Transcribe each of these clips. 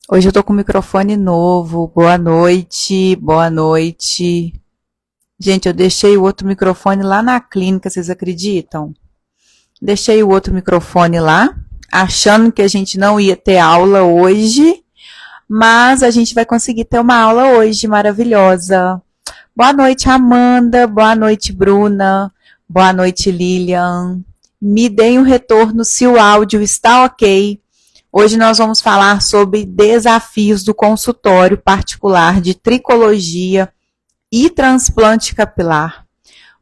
Hoje eu tô com um microfone novo. Boa noite, boa noite. Gente, eu deixei o outro microfone lá na clínica, vocês acreditam? Deixei o outro microfone lá, achando que a gente não ia ter aula hoje, mas a gente vai conseguir ter uma aula hoje maravilhosa. Boa noite, Amanda. Boa noite, Bruna. Boa noite, Lilian. Me deem um retorno se o áudio está ok. Hoje nós vamos falar sobre desafios do consultório particular de tricologia e transplante capilar.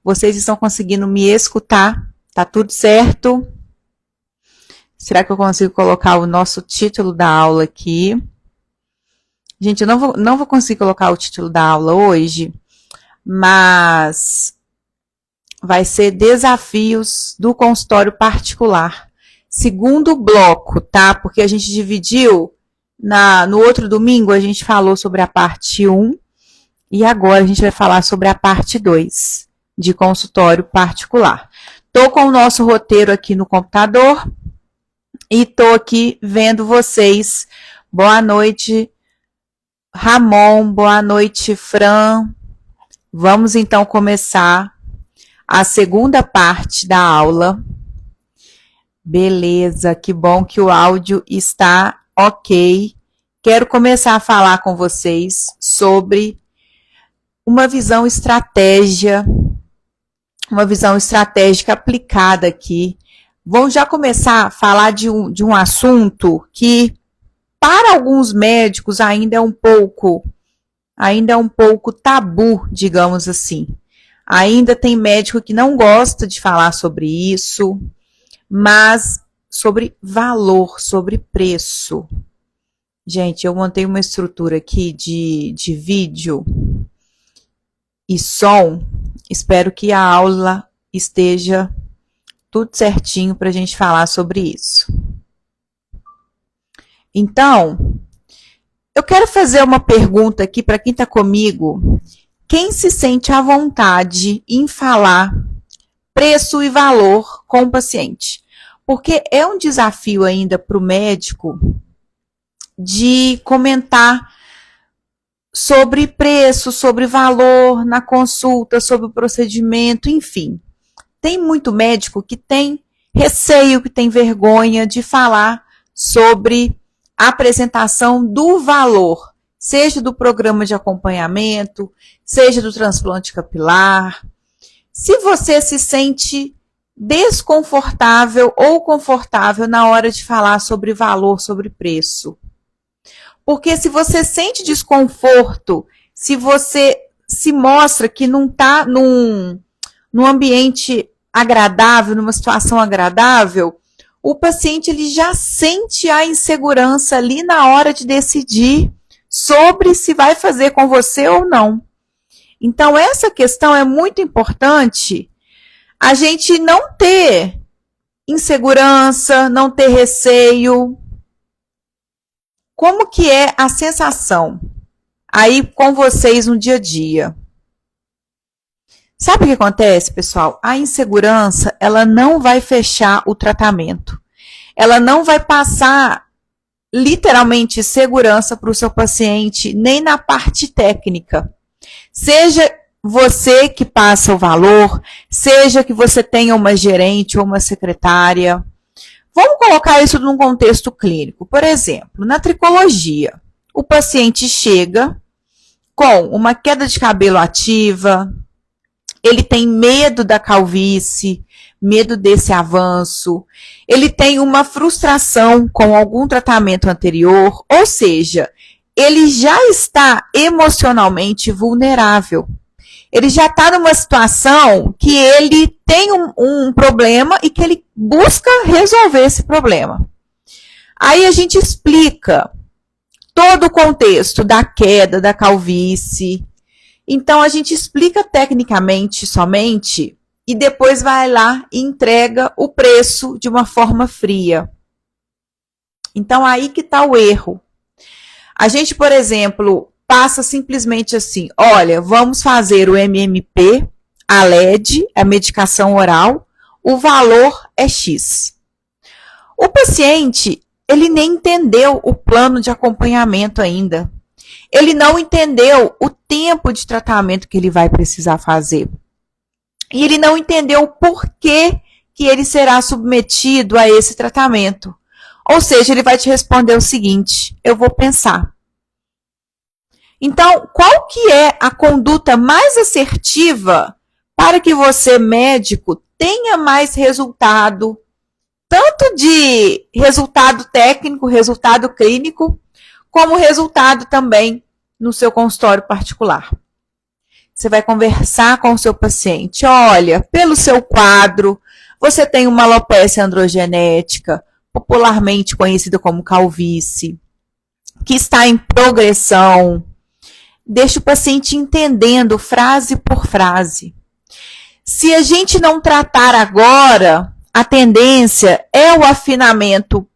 Vocês estão conseguindo me escutar? Tá tudo certo? Será que eu consigo colocar o nosso título da aula aqui? Gente, eu não vou conseguir colocar o título da aula hoje, mas vai ser desafios do consultório particular. Segundo bloco, tá? Porque a gente dividiu, no outro domingo a gente falou sobre a parte 1 e agora a gente vai falar sobre a parte 2 de consultório particular. Tô com o nosso roteiro aqui no computador e tô aqui vendo vocês. Boa noite, Ramon. Boa noite, Fran. Vamos então começar a segunda parte da aula. Beleza, que bom que o áudio está ok. Quero começar a falar com vocês sobre uma visão estratégica aplicada aqui. Vamos já começar a falar de um assunto que, para alguns médicos, ainda é um pouco tabu, digamos assim. Ainda tem médico que não gosta de falar sobre isso, mas sobre valor, sobre preço. Gente, eu montei uma estrutura aqui de vídeo e som. Espero que a aula esteja tudo certinho para a gente falar sobre isso. Então, eu quero fazer uma pergunta aqui para quem está comigo. Quem se sente à vontade em falar preço e valor com o paciente? Porque é um desafio ainda para o médico de comentar sobre preço, sobre valor na consulta, sobre o procedimento, enfim. Tem muito médico que tem receio, que tem vergonha de falar sobre a apresentação do valor, seja do programa de acompanhamento, seja do transplante capilar. Se você se sente desconfortável ou confortável na hora de falar sobre valor, sobre preço. Porque se você sente desconforto, se você se mostra que não está num ambiente agradável, numa situação agradável, o paciente ele já sente a insegurança ali na hora de decidir sobre se vai fazer com você ou não. Então, essa questão é muito importante, a gente não ter insegurança, não ter receio. Como que é a sensação aí com vocês no dia a dia? Sabe o que acontece, pessoal? A insegurança, ela não vai fechar o tratamento. Ela não vai passar literalmente segurança para o seu paciente, nem na parte técnica. Seja você que passa o valor, seja que você tenha uma gerente ou uma secretária. Vamos colocar isso num contexto clínico. Por exemplo, na tricologia, o paciente chega com uma queda de cabelo ativa, ele tem medo da calvície, medo desse avanço, ele tem uma frustração com algum tratamento anterior, ou seja, ele já está emocionalmente vulnerável. Ele já está numa situação que ele tem um problema e que ele busca resolver esse problema. Aí a gente explica todo o contexto da queda, da calvície. Então a gente explica tecnicamente somente e depois vai lá e entrega o preço de uma forma fria. Então aí que está o erro. A gente, por exemplo, passa simplesmente assim, olha, vamos fazer o MMP, a LED, a medicação oral, o valor é X. O paciente, ele nem entendeu o plano de acompanhamento ainda. Ele não entendeu o tempo de tratamento que ele vai precisar fazer. E ele não entendeu o porquê que ele será submetido a esse tratamento. Ou seja, ele vai te responder o seguinte: eu vou pensar. Então, qual que é a conduta mais assertiva para que você, médico, tenha mais resultado, tanto de resultado técnico, resultado clínico, como resultado também no seu consultório particular? Você vai conversar com o seu paciente. Olha, pelo seu quadro, você tem uma alopecia androgenética, popularmente conhecida como calvície, que está em progressão. Deixa o paciente entendendo frase por frase. Se a gente não tratar agora, a tendência é o afinamento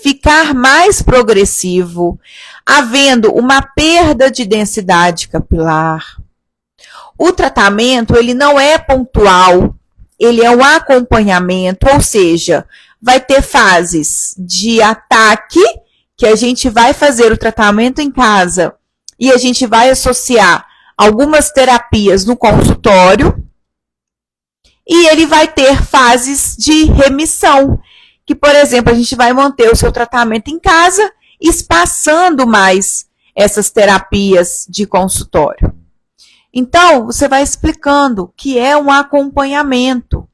ficar mais progressivo, havendo uma perda de densidade capilar. O tratamento, ele não é pontual, ele é um acompanhamento, ou seja, vai ter fases de ataque, que a gente vai fazer o tratamento em casa e a gente vai associar algumas terapias no consultório, e ele vai ter fases de remissão, que, por exemplo, a gente vai manter o seu tratamento em casa, espaçando mais essas terapias de consultório. Então, você vai explicando que é um acompanhamento.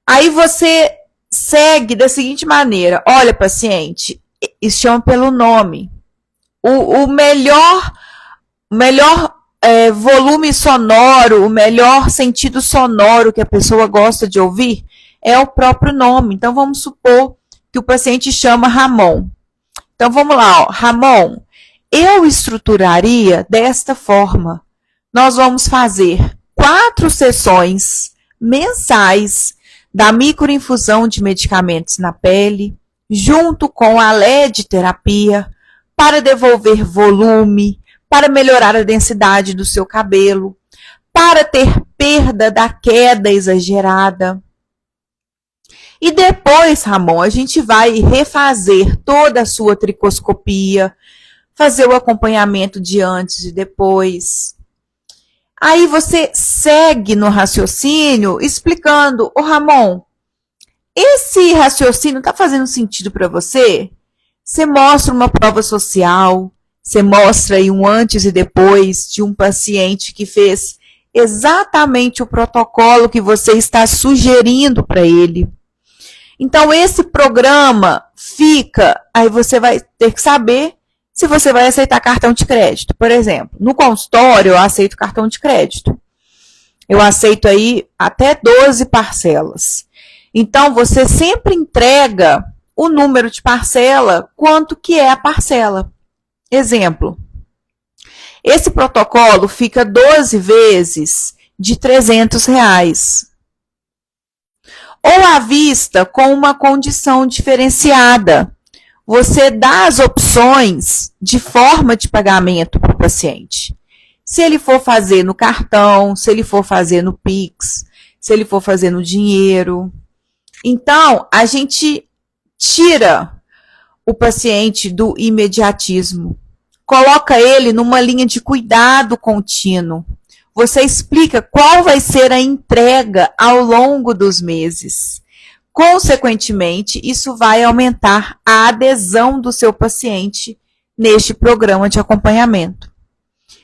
Aí você segue da seguinte maneira: olha, paciente, isso chama pelo nome. O melhor volume sonoro, o melhor sentido sonoro que a pessoa gosta de ouvir é o próprio nome. Então, vamos supor que o paciente chama Ramon. Então, vamos lá, ó. Ramon, eu estruturaria desta forma. Nós vamos fazer 4 sessões mensais da microinfusão de medicamentos na pele, junto com a LED terapia, para devolver volume, para melhorar a densidade do seu cabelo, para ter perda da queda exagerada. E depois, Ramon, a gente vai refazer toda a sua tricoscopia, fazer o acompanhamento de antes e depois. Aí você segue no raciocínio explicando: ô Ramon, esse raciocínio está fazendo sentido para você? Você mostra uma prova social, você mostra aí um antes e depois de um paciente que fez exatamente o protocolo que você está sugerindo para ele. Então, esse programa fica, aí você vai ter que saber se você vai aceitar cartão de crédito. Por exemplo, no consultório eu aceito cartão de crédito. Eu aceito aí até 12 parcelas. Então, você sempre entrega o número de parcela, quanto que é a parcela. Exemplo, esse protocolo fica 12 vezes de R$300. Ou à vista com uma condição diferenciada. Você dá as opções de forma de pagamento para o paciente. Se ele for fazer no cartão, se ele for fazer no Pix, se ele for fazer no dinheiro. Então, a gente tira o paciente do imediatismo. Coloca ele numa linha de cuidado contínuo. Você explica qual vai ser a entrega ao longo dos meses. Consequentemente, isso vai aumentar a adesão do seu paciente neste programa de acompanhamento.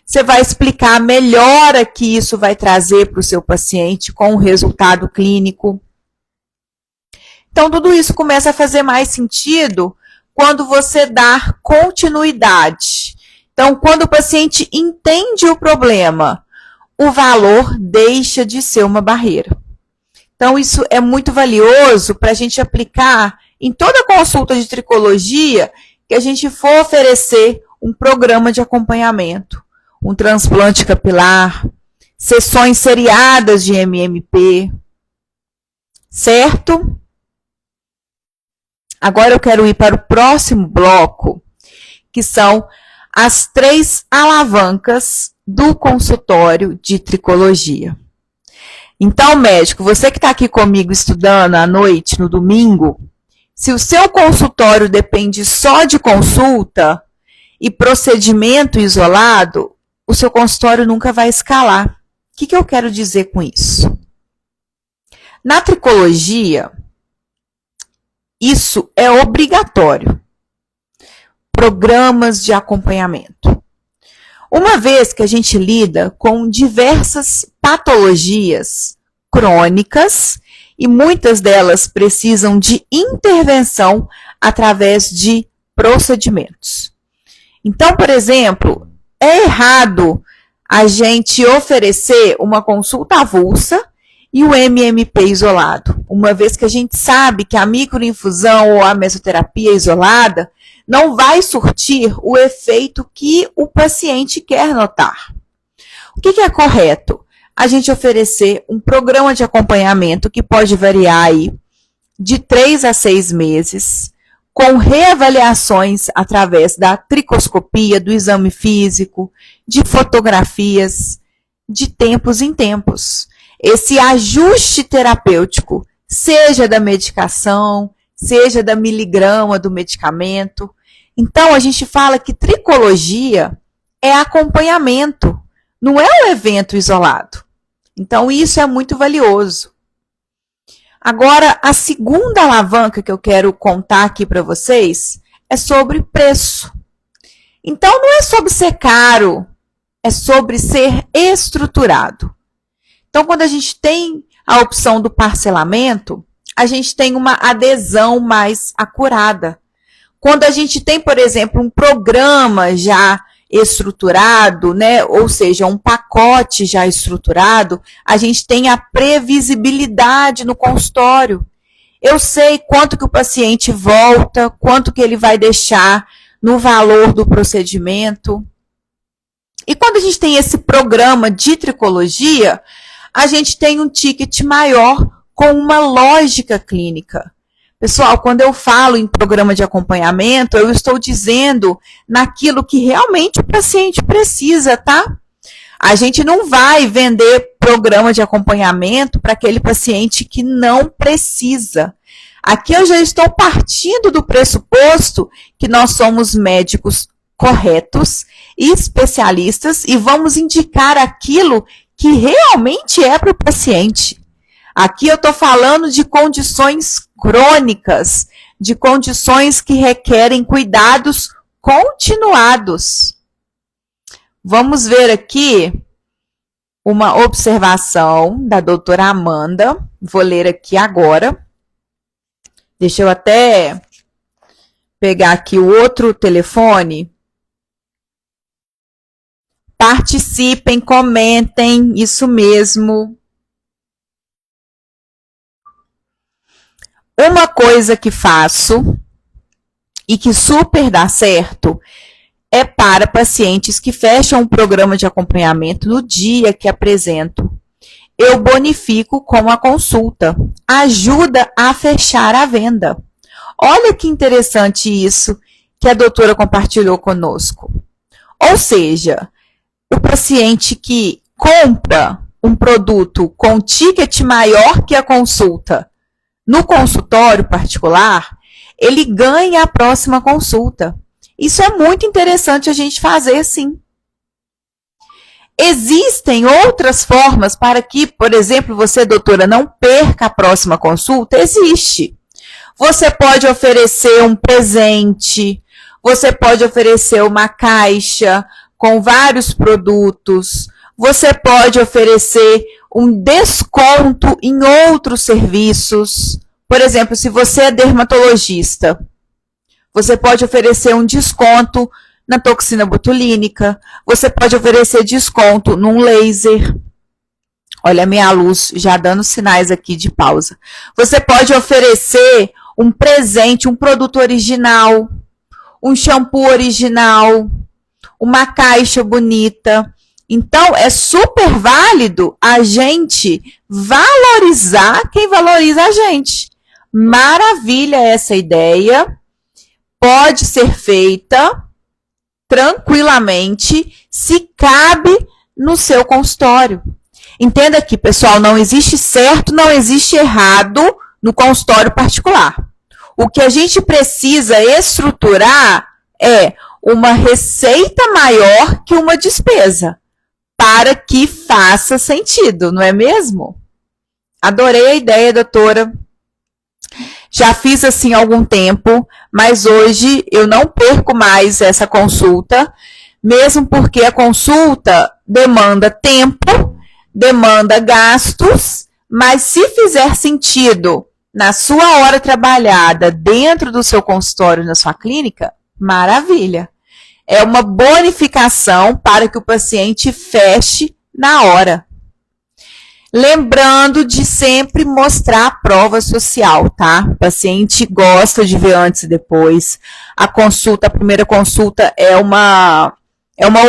Você vai explicar a melhora que isso vai trazer para o seu paciente com o resultado clínico. Então, tudo isso começa a fazer mais sentido quando você dá continuidade. Então, quando o paciente entende o problema, o valor deixa de ser uma barreira. Então, isso é muito valioso para a gente aplicar em toda consulta de tricologia que a gente for oferecer um programa de acompanhamento, um transplante capilar, sessões seriadas de MMP, certo? Agora eu quero ir para o próximo bloco, que são as 3 alavancas do consultório de tricologia. Então, médico, você que está aqui comigo estudando à noite, no domingo, Se o seu consultório depende só de consulta e procedimento isolado, o seu consultório nunca vai escalar. O que eu quero dizer com isso? Na tricologia, isso é obrigatório. Programas de acompanhamento. Uma vez que a gente lida com diversas patologias crônicas e muitas delas precisam de intervenção através de procedimentos. Então, por exemplo, é errado a gente oferecer uma consulta avulsa e o MMP isolado, uma vez que a gente sabe que a microinfusão ou a mesoterapia isolada não vai surtir o efeito que o paciente quer notar. O que é correto? A gente oferecer um programa de acompanhamento que pode variar aí de 3 a 6 meses, com reavaliações através da tricoscopia, do exame físico, de fotografias, de tempos em tempos. Esse ajuste terapêutico, seja da medicação, seja da miligrama do medicamento. Então, a gente fala que tricologia é acompanhamento, não é um evento isolado. Então, isso é muito valioso. Agora, a segunda alavanca que eu quero contar aqui para vocês é sobre preço. Então, não é sobre ser caro, é sobre ser estruturado. Então, quando a gente tem a opção do parcelamento, a gente tem uma adesão mais acurada. Quando a gente tem, por exemplo, um programa já estruturado, né, ou seja, um pacote já estruturado, a gente tem a previsibilidade no consultório. Eu sei quanto que o paciente volta, quanto que ele vai deixar no valor do procedimento. E quando a gente tem esse programa de tricologia, a gente tem um ticket maior com uma lógica clínica. Pessoal, quando eu falo em programa de acompanhamento, eu estou dizendo naquilo que realmente o paciente precisa, tá? A gente não vai vender programa de acompanhamento para aquele paciente que não precisa. Aqui eu já estou partindo do pressuposto que nós somos médicos corretos e especialistas e vamos indicar aquilo que realmente é para o paciente. Aqui eu estou falando de condições crônicas, de condições que requerem cuidados continuados. Vamos ver aqui uma observação da doutora Amanda. Vou ler aqui agora. Deixa eu até pegar aqui o outro telefone. Participem, comentem, isso mesmo. Uma coisa que faço e que super dá certo é para pacientes que fecham um programa de acompanhamento no dia que apresento. Eu bonifico com a consulta. Ajuda a fechar a venda. Olha que interessante isso que a doutora compartilhou conosco. Ou seja, o paciente que compra um produto com ticket maior que a consulta no consultório particular, ele ganha a próxima consulta. Isso é muito interessante a gente fazer, sim. Existem outras formas para que, por exemplo, você, doutora, não perca a próxima consulta? Existe. Você pode oferecer um presente, você pode oferecer uma caixa com vários produtos, você pode oferecer um desconto em outros serviços. Por exemplo, se você é dermatologista, você pode oferecer um desconto na toxina botulínica, você pode oferecer desconto num laser. Olha a minha luz já dando sinais aqui de pausa. Você pode oferecer um presente, um produto original, um shampoo original, uma caixa bonita. Então, é super válido a gente valorizar quem valoriza a gente. Maravilha essa ideia. Pode ser feita tranquilamente se cabe no seu consultório. Entenda aqui, pessoal, não existe certo, não existe errado no consultório particular. O que a gente precisa estruturar é uma receita maior que uma despesa, para que faça sentido, não é mesmo? Adorei a ideia, doutora. Já fiz assim há algum tempo, mas hoje eu não perco mais essa consulta, mesmo porque a consulta demanda tempo, demanda gastos, mas se fizer sentido na sua hora trabalhada, dentro do seu consultório, na sua clínica, maravilha. É uma bonificação para que o paciente feche na hora. Lembrando de sempre mostrar a prova social, tá? O paciente gosta de ver antes e depois. A primeira consulta é uma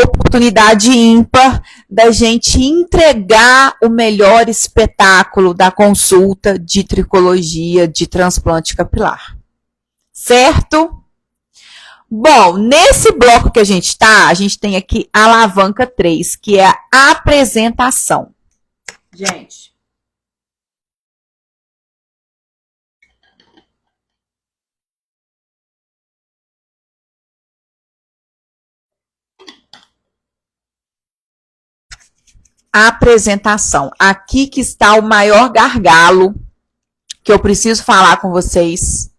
oportunidade ímpar da gente entregar o melhor espetáculo da consulta de tricologia de transplante capilar. Certo? Bom, nesse bloco que a gente tem aqui a alavanca 3, que é a apresentação. Gente. A apresentação. Aqui que está o maior gargalo que eu preciso falar com vocês.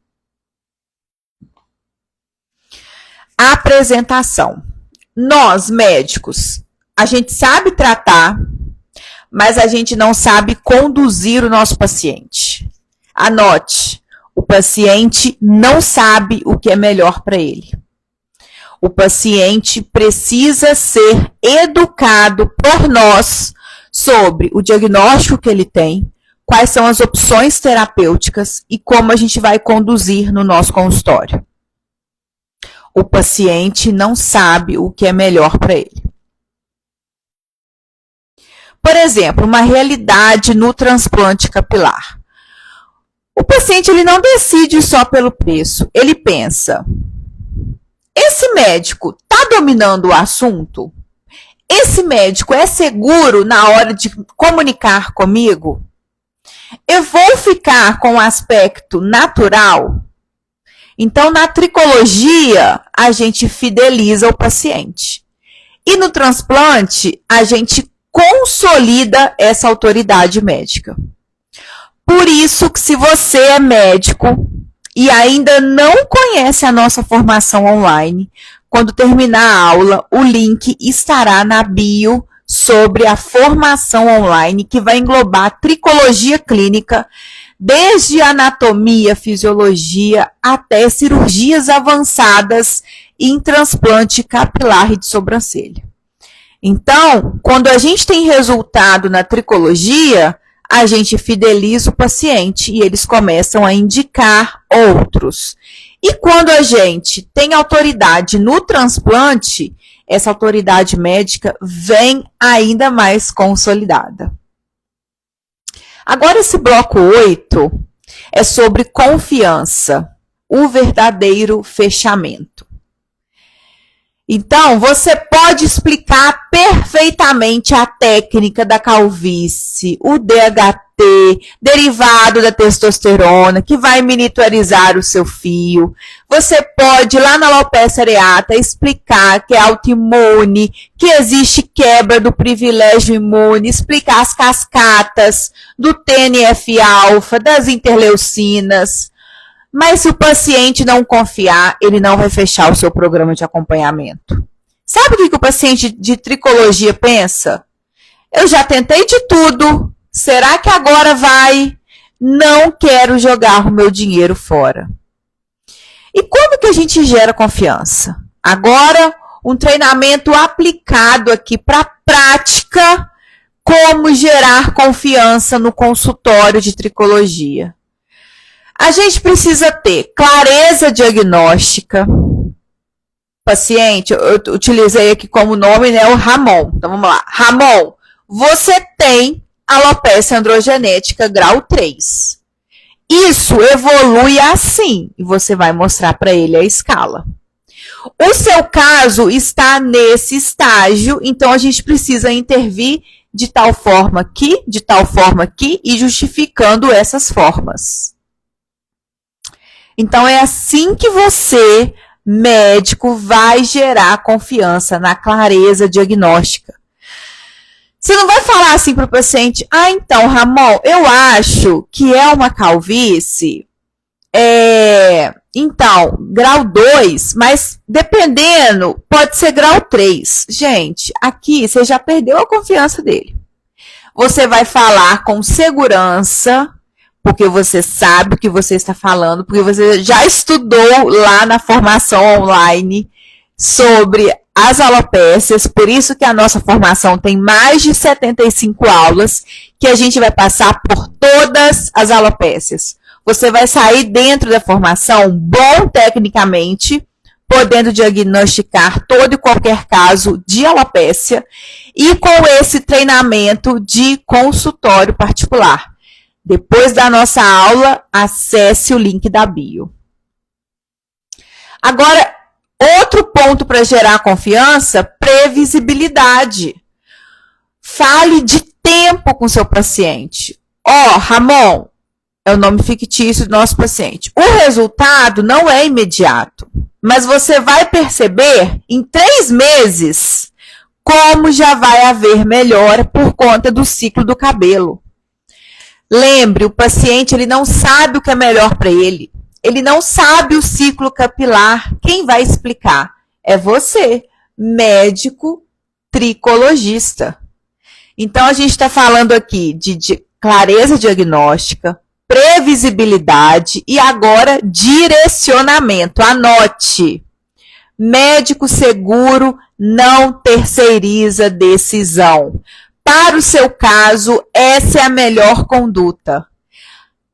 A apresentação. Nós, médicos, a gente sabe tratar, mas a gente não sabe conduzir o nosso paciente. Anote, o paciente não sabe o que é melhor para ele. O paciente precisa ser educado por nós sobre o diagnóstico que ele tem, quais são as opções terapêuticas e como a gente vai conduzir no nosso consultório. O paciente não sabe o que é melhor para ele. Por exemplo, uma realidade no transplante capilar. O paciente ele não decide só pelo preço, ele pensa: esse médico está dominando o assunto? Esse médico é seguro na hora de comunicar comigo? Eu vou ficar com o aspecto natural? Então, na tricologia, a gente fideliza o paciente. E no transplante, a gente consolida essa autoridade médica. Por isso que se você é médico e ainda não conhece a nossa formação online, quando terminar a aula, o link estará na bio sobre a formação online, que vai englobar tricologia clínica, desde anatomia, fisiologia, até cirurgias avançadas em transplante capilar e de sobrancelha. Então, quando a gente tem resultado na tricologia, a gente fideliza o paciente e eles começam a indicar outros. E quando a gente tem autoridade no transplante, essa autoridade médica vem ainda mais consolidada. Agora, esse bloco 8 é sobre confiança, o verdadeiro fechamento. Então, você pode explicar perfeitamente a técnica da calvície, o DHT, derivado da testosterona, que vai miniaturizar o seu fio. Você pode, lá na alopecia areata, explicar que é autoimune, que existe quebra do privilégio imune, explicar as cascatas do TNF-alfa, das interleucinas. Mas se o paciente não confiar, ele não vai fechar o seu programa de acompanhamento. Sabe o que o paciente de tricologia pensa? Eu já tentei de tudo. Será que agora vai? Não quero jogar o meu dinheiro fora. E como que a gente gera confiança? Agora, um treinamento aplicado aqui para a prática, como gerar confiança no consultório de tricologia. A gente precisa ter clareza diagnóstica. Paciente, eu utilizei aqui como nome, né, o Ramon. Então, vamos lá. Ramon, você tem alopecia androgenética grau 3. Isso evolui assim, e você vai mostrar para ele a escala. O seu caso está nesse estágio, então a gente precisa intervir de tal forma aqui, e justificando essas formas. Então, é assim que você, médico, vai gerar confiança na clareza diagnóstica. Você não vai falar assim para o paciente, então, Ramon, eu acho que é uma calvície, então, grau 2, mas dependendo, pode ser grau 3. Gente, aqui você já perdeu a confiança dele. Você vai falar com segurança, porque você sabe o que você está falando, porque você já estudou lá na formação online sobre as alopécias, por isso que a nossa formação tem mais de 75 aulas, que a gente vai passar por todas as alopécias. Você vai sair dentro da formação bom tecnicamente, podendo diagnosticar todo e qualquer caso de alopécia, e com esse treinamento de consultório particular. Depois da nossa aula, acesse o link da bio. Agora, outro ponto para gerar confiança, previsibilidade. Fale de tempo com seu paciente. Ramon, é o nome fictício do nosso paciente. O resultado não é imediato, mas você vai perceber em 3 meses como já vai haver melhora por conta do ciclo do cabelo. Lembre, o paciente ele não sabe o que é melhor para ele. Ele não sabe o ciclo capilar. Quem vai explicar? É você, médico tricologista. Então, a gente está falando aqui de clareza diagnóstica, previsibilidade e agora direcionamento. Anote. Médico seguro não terceiriza decisão. Para o seu caso, essa é a melhor conduta.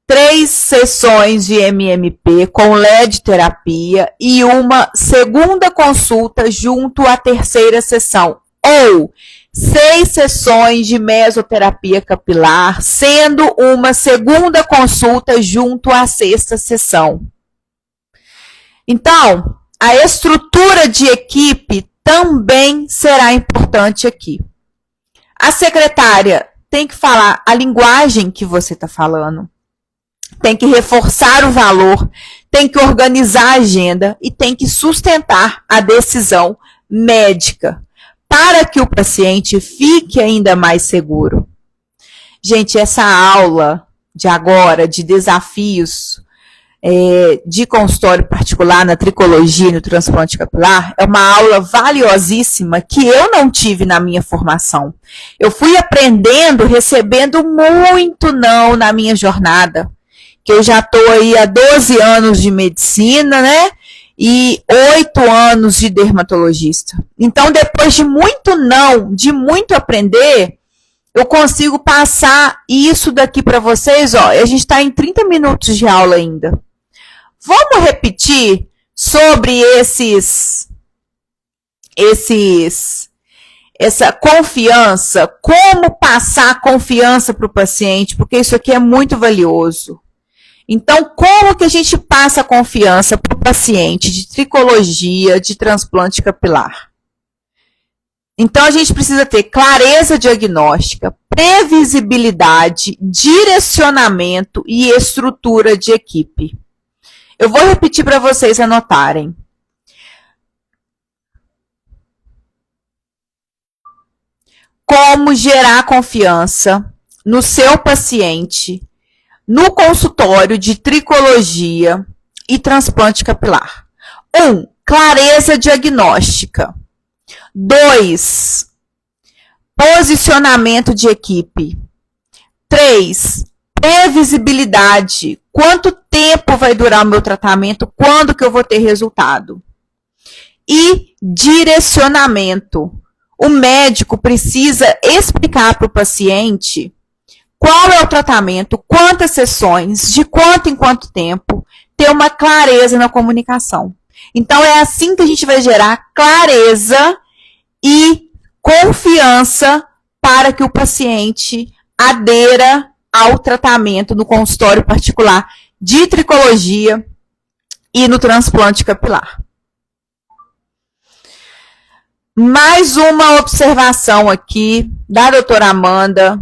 3 sessões de MMP com LED terapia e uma segunda consulta junto à terceira sessão. Ou 6 sessões de mesoterapia capilar, sendo uma segunda consulta junto à 6ª sessão. Então, a estrutura de equipe também será importante aqui. A secretária tem que falar a linguagem que você está falando, tem que reforçar o valor, tem que organizar a agenda e tem que sustentar a decisão médica para que o paciente fique ainda mais seguro. Gente, essa aula de agora, de desafios de consultório particular na tricologia e no transplante capilar, é uma aula valiosíssima que eu não tive na minha formação. Eu fui aprendendo, recebendo muito não na minha jornada, que eu já estou aí há 12 anos de medicina, né? E 8 anos de dermatologista. Então, depois de muito não, de muito aprender, eu consigo passar isso daqui para vocês, a gente está em 30 minutos de aula ainda. Vamos repetir sobre essa confiança, como passar confiança para o paciente, porque isso aqui é muito valioso. Então, como que a gente passa confiança para o paciente de tricologia, de transplante capilar? Então, a gente precisa ter clareza diagnóstica, previsibilidade, direcionamento e estrutura de equipe. Eu vou repetir para vocês anotarem. Como gerar confiança no seu paciente no consultório de tricologia e transplante capilar. 1. Clareza diagnóstica. 2. Posicionamento de equipe. 3. Previsibilidade. Quanto tempo vai durar o meu tratamento? Quando que eu vou ter resultado? E direcionamento. O médico precisa explicar para o paciente qual é o tratamento, quantas sessões, de quanto em quanto tempo, ter uma clareza na comunicação. Então, é assim que a gente vai gerar clareza e confiança para que o paciente adeira ao tratamento no consultório particular de tricologia e no transplante capilar. Mais uma observação aqui da doutora Amanda.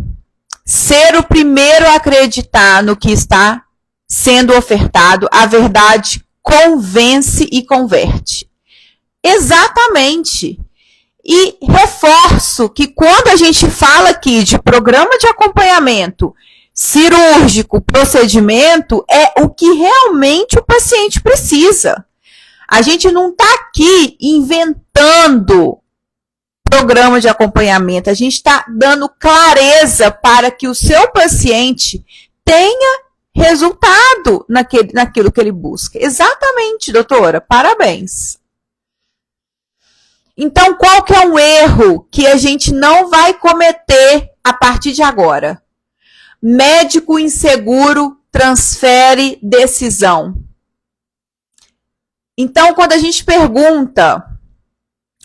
Ser o primeiro a acreditar no que está sendo ofertado, a verdade convence e converte. Exatamente. E reforço que quando a gente fala aqui de programa de acompanhamento cirúrgico, procedimento, é o que realmente o paciente precisa. A gente não está aqui inventando programa de acompanhamento, a gente está dando clareza para que o seu paciente tenha resultado naquilo que ele busca. Exatamente, doutora, parabéns. Então, qual que é um erro que a gente não vai cometer a partir de agora? Médico inseguro transfere decisão. Então, quando a gente pergunta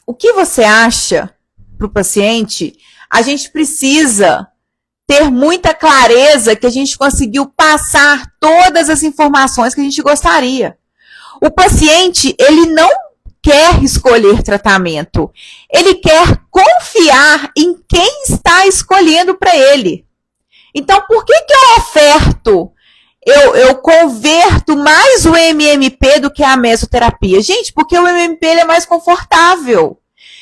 o que você acha para o paciente, a gente precisa ter muita clareza que a gente conseguiu passar todas as informações que a gente gostaria. O paciente, ele não quer escolher tratamento, ele quer confiar em quem está escolhendo para ele. Então, por que eu oferto, eu converto mais o MMP do que a mesoterapia? Gente, porque o MMP ele é mais confortável.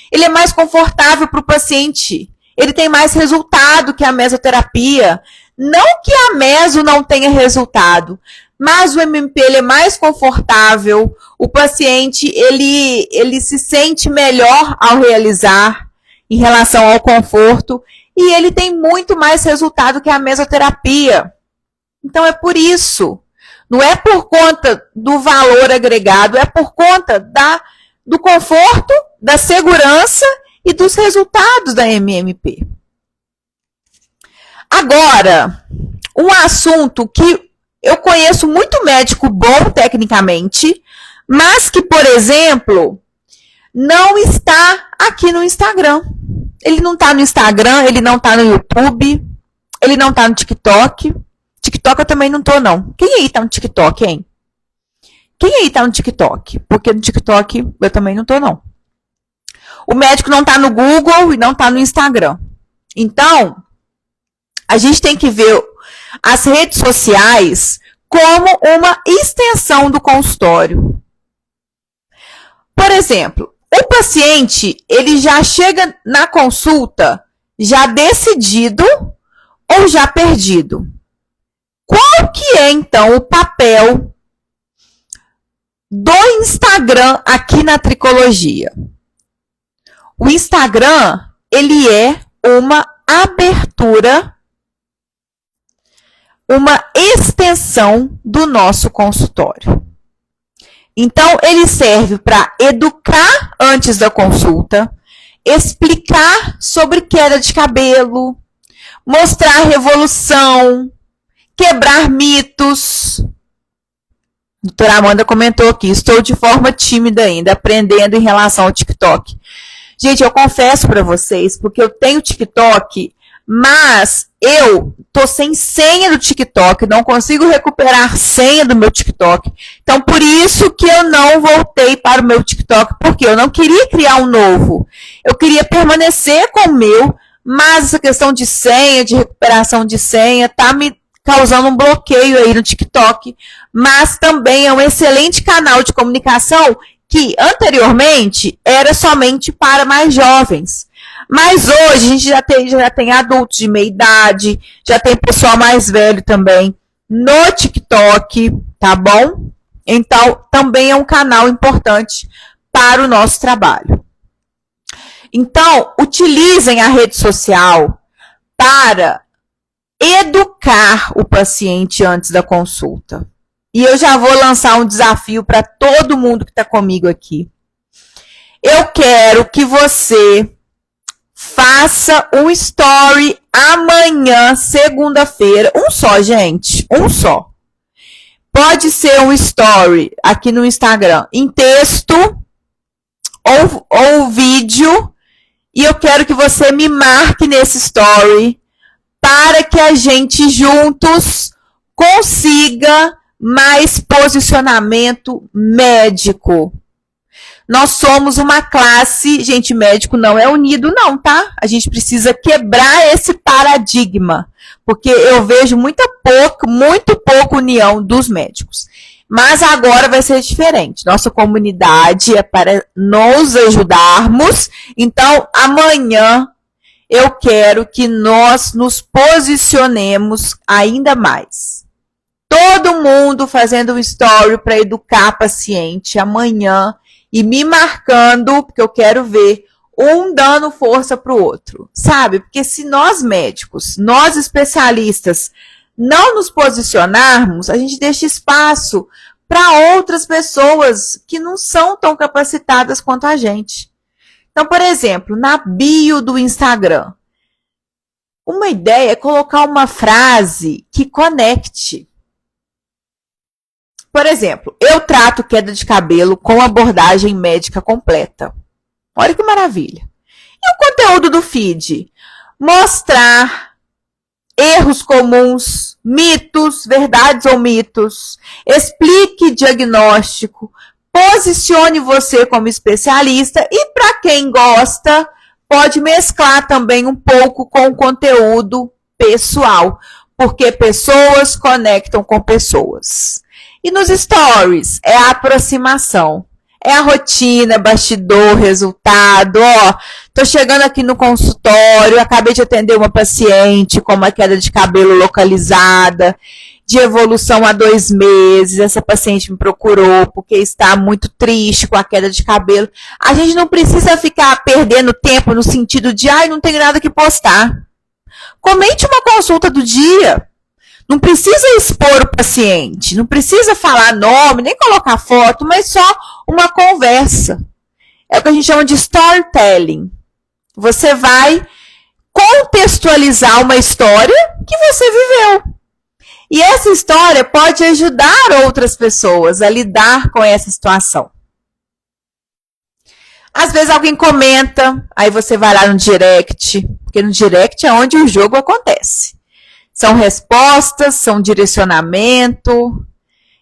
Ele é mais confortável para o paciente. Ele tem mais resultado que a mesoterapia. Não que a meso não tenha resultado, mas o MMP ele é mais confortável. O paciente ele se sente melhor ao realizar em relação ao conforto. E ele tem muito mais resultado que a mesoterapia. Então, é por isso. Não é por conta do valor agregado, é por conta do conforto, da segurança e dos resultados da MMP. Agora, um assunto que eu conheço muito médico bom tecnicamente, mas que, por exemplo, não está aqui no Instagram. Ele não está no Instagram, ele não está no YouTube, ele não está no TikTok. TikTok eu também não tô, não. Quem aí tá no TikTok, hein? Quem aí tá no TikTok? Porque no TikTok eu também não tô, não. O médico não tá no Google e não tá no Instagram. Então, a gente tem que ver as redes sociais como uma extensão do consultório. Por exemplo, o paciente, ele já chega na consulta já decidido ou já perdido. Qual que é, então, o papel do Instagram aqui na tricologia? O Instagram, ele é uma abertura, uma extensão do nosso consultório. Então, ele serve para educar antes da consulta, explicar sobre queda de cabelo, mostrar a revolução, quebrar mitos. A doutora Amanda comentou aqui, estou de forma tímida ainda, aprendendo em relação ao TikTok. Gente, eu confesso para vocês, porque eu tenho TikTok, mas eu tô sem senha do TikTok, não consigo recuperar senha do meu TikTok. Então, por isso que eu não voltei para o meu TikTok, porque eu não queria criar um novo. Eu queria permanecer com o meu, mas essa questão de senha, de recuperação de senha, tá me causando um bloqueio aí no TikTok, mas também é um excelente canal de comunicação que anteriormente era somente para mais jovens. Mas hoje a gente já tem adultos de meia idade, já tem pessoal mais velho também no TikTok, tá bom? Então, também é um canal importante para o nosso trabalho. Então, utilizem a rede social para educar o paciente antes da consulta. E eu já vou lançar um desafio para todo mundo que está comigo aqui. Eu quero que você faça um story amanhã, segunda-feira. Um só, gente. Um só. Pode ser um story aqui no Instagram, em texto ou vídeo. E eu quero que você me marque nesse story para que a gente juntos consiga mais posicionamento médico. Nós somos uma classe, gente, médico não é unido não, tá? A gente precisa quebrar esse paradigma, porque eu vejo muito pouco união dos médicos. Mas agora vai ser diferente. Nossa comunidade é para nos ajudarmos. Então, amanhã eu quero que nós nos posicionemos ainda mais. Todo mundo fazendo um story para educar paciente amanhã e me marcando, porque eu quero ver um dando força para o outro, sabe? Porque se nós médicos, nós especialistas, não nos posicionarmos, a gente deixa espaço para outras pessoas que não são tão capacitadas quanto a gente. Então, por exemplo, na bio do Instagram, uma ideia é colocar uma frase que conecte. Por exemplo, eu trato queda de cabelo com abordagem médica completa. Olha que maravilha. E o conteúdo do feed? Mostrar erros comuns, mitos, verdades ou mitos. Explique diagnóstico. Posicione você como especialista. E para quem gosta, pode mesclar também um pouco com o conteúdo pessoal. Porque pessoas conectam com pessoas. E nos stories, é a aproximação. É a rotina, bastidor, resultado. Ó, tô chegando aqui no consultório, acabei de atender uma paciente com uma queda de cabelo localizada, de evolução há 2 meses. Essa paciente me procurou porque está muito triste com a queda de cabelo. A gente não precisa ficar perdendo tempo no sentido de, não tenho nada que postar. Comente uma consulta do dia. Não precisa expor o paciente, não precisa falar nome, nem colocar foto, mas só uma conversa. É o que a gente chama de storytelling. Você vai contextualizar uma história que você viveu. E essa história pode ajudar outras pessoas a lidar com essa situação. Às vezes alguém comenta, aí você vai lá no direct, porque no direct é onde o jogo acontece. São respostas, são direcionamento.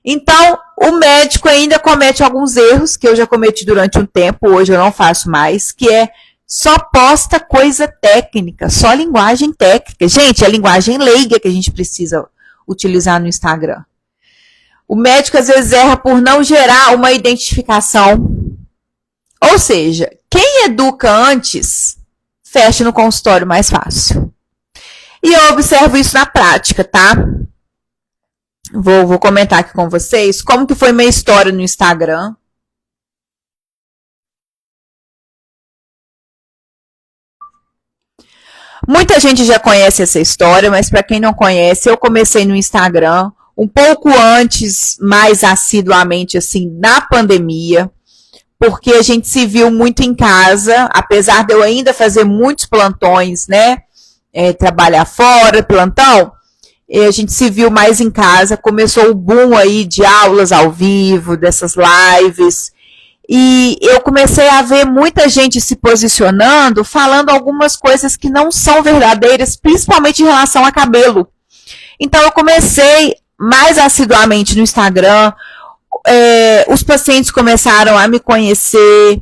Então, o médico ainda comete alguns erros, que eu já cometi durante um tempo, hoje eu não faço mais, que é só posta coisa técnica, só linguagem técnica. Gente, é a linguagem leiga que a gente precisa utilizar no Instagram. O médico às vezes erra por não gerar uma identificação. Ou seja, quem educa antes, fecha no consultório mais fácil. E eu observo isso na prática, tá? Vou comentar aqui com vocês como que foi minha história no Instagram. Muita gente já conhece essa história, mas para quem não conhece, eu comecei no Instagram um pouco antes, mais assiduamente, assim, na pandemia, porque a gente se viu muito em casa, apesar de eu ainda fazer muitos plantões, né? Trabalhar fora, plantão, a gente se viu mais em casa, começou o boom aí de aulas ao vivo, dessas lives, e eu comecei a ver muita gente se posicionando, falando algumas coisas que não são verdadeiras, principalmente em relação a cabelo. Então eu comecei mais assiduamente no Instagram, os pacientes começaram a me conhecer,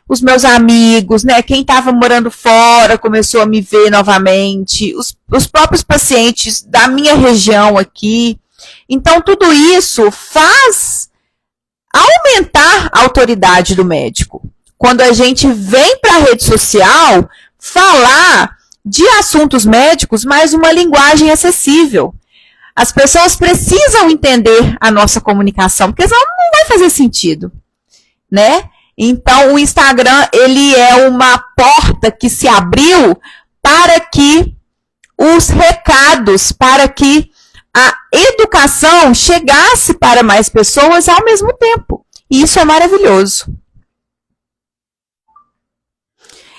os meus amigos, né? Quem estava morando fora começou a me ver novamente, os próprios pacientes da minha região aqui. Então, tudo isso faz aumentar a autoridade do médico. Quando a gente vem para a rede social falar de assuntos médicos, mas uma linguagem acessível. As pessoas precisam entender a nossa comunicação, porque senão não vai fazer sentido, né? Então, o Instagram, ele é uma porta que se abriu para que os recados, para que a educação chegasse para mais pessoas ao mesmo tempo. E isso é maravilhoso.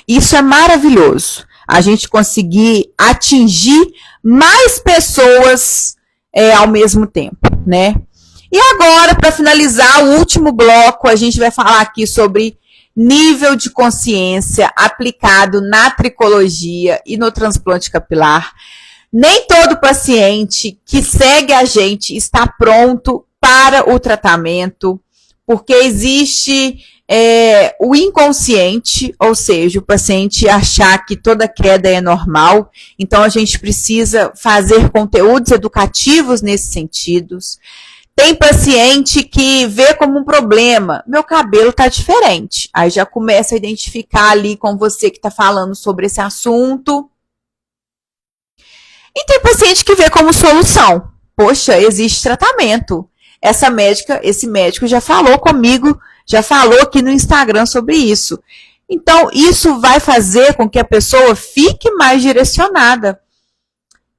Isso é maravilhoso. A gente conseguir atingir mais pessoas ao mesmo tempo, né? E agora, para finalizar o último bloco, a gente vai falar aqui sobre nível de consciência aplicado na tricologia e no transplante capilar. Nem todo paciente que segue a gente está pronto para o tratamento, porque existe o inconsciente, ou seja, o paciente achar que toda queda é normal, então a gente precisa fazer conteúdos educativos nesse sentido. Tem paciente que vê como um problema, meu cabelo tá diferente, aí já começa a identificar ali com você que está falando sobre esse assunto. E tem paciente que vê como solução, poxa, existe tratamento. Esse médico já falou comigo, já falou aqui no Instagram sobre isso. Então, isso vai fazer com que a pessoa fique mais direcionada.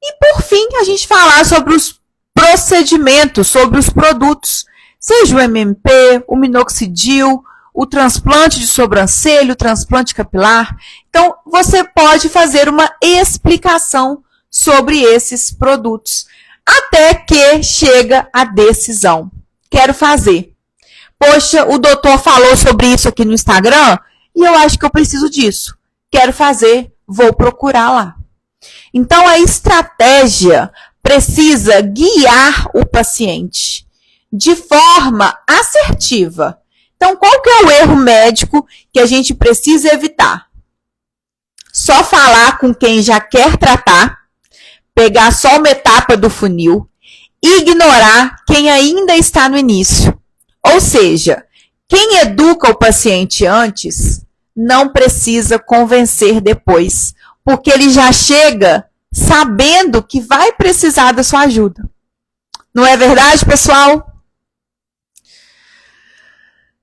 E, por fim, a gente falar sobre os procedimentos, sobre os produtos, seja o MMP, o minoxidil, o transplante de sobrancelha, o transplante capilar. Então, você pode fazer uma explicação sobre esses produtos, até que chega a decisão. Quero fazer. Poxa, o doutor falou sobre isso aqui no Instagram e eu acho que eu preciso disso. Quero fazer, vou procurar lá. Então, a estratégia precisa guiar o paciente de forma assertiva. Então, qual que é o erro médico que a gente precisa evitar? Só falar com quem já quer tratar, pegar só uma etapa do funil, ignorar quem ainda está no início. Ou seja, quem educa o paciente antes não precisa convencer depois, porque ele já chega sabendo que vai precisar da sua ajuda. Não é verdade, pessoal?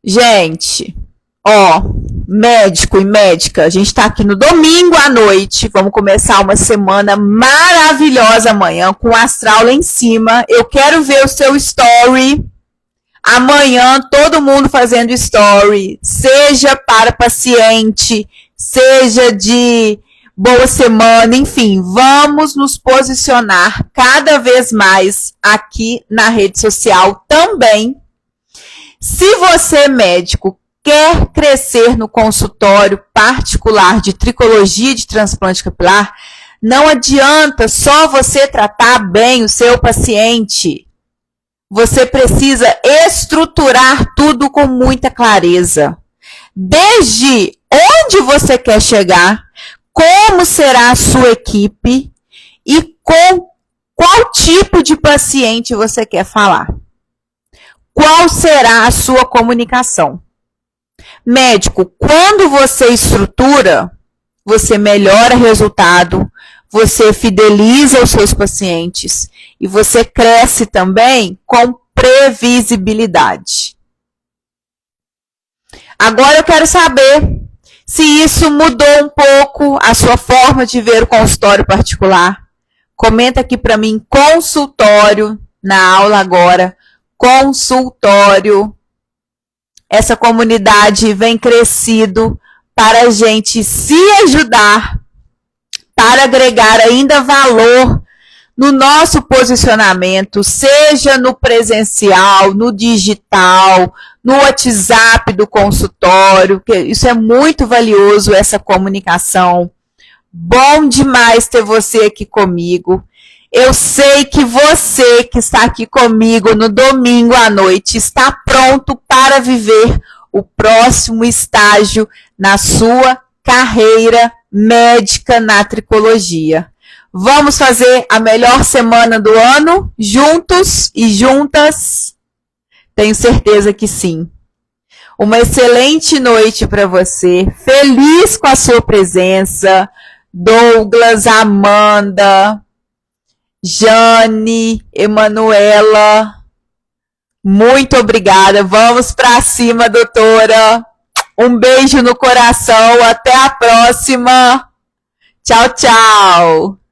Gente, médico e médica, a gente está aqui no domingo à noite, vamos começar uma semana maravilhosa amanhã, com o astral lá em cima. Eu quero ver o seu story. Amanhã, todo mundo fazendo story, seja para paciente, seja de boa semana, enfim, vamos nos posicionar cada vez mais aqui na rede social também. Se você, médico, quer crescer no consultório particular de tricologia e de transplante capilar, não adianta só você tratar bem o seu paciente. Você precisa estruturar tudo com muita clareza. Desde onde você quer chegar, como será a sua equipe e com qual tipo de paciente você quer falar. Qual será a sua comunicação? Médico, quando você estrutura, você melhora resultado, você fideliza os seus pacientes e você cresce também com previsibilidade. Agora eu quero saber se isso mudou um pouco a sua forma de ver o consultório particular. Comenta aqui para mim, consultório, na aula agora, consultório. Essa comunidade vem crescido para a gente se ajudar, para agregar ainda valor no nosso posicionamento, seja no presencial, no digital, no WhatsApp do consultório, que isso é muito valioso, essa comunicação. Bom demais ter você aqui comigo. Eu sei que você que está aqui comigo no domingo à noite está pronto para viver o próximo estágio na sua carreira médica na tricologia. Vamos fazer a melhor semana do ano juntos e juntas? Tenho certeza que sim. Uma excelente noite para você. Feliz com a sua presença. Douglas, Amanda, Jane, Emanuela. Muito obrigada. Vamos para cima, doutora. Um beijo no coração. Até a próxima. Tchau, tchau.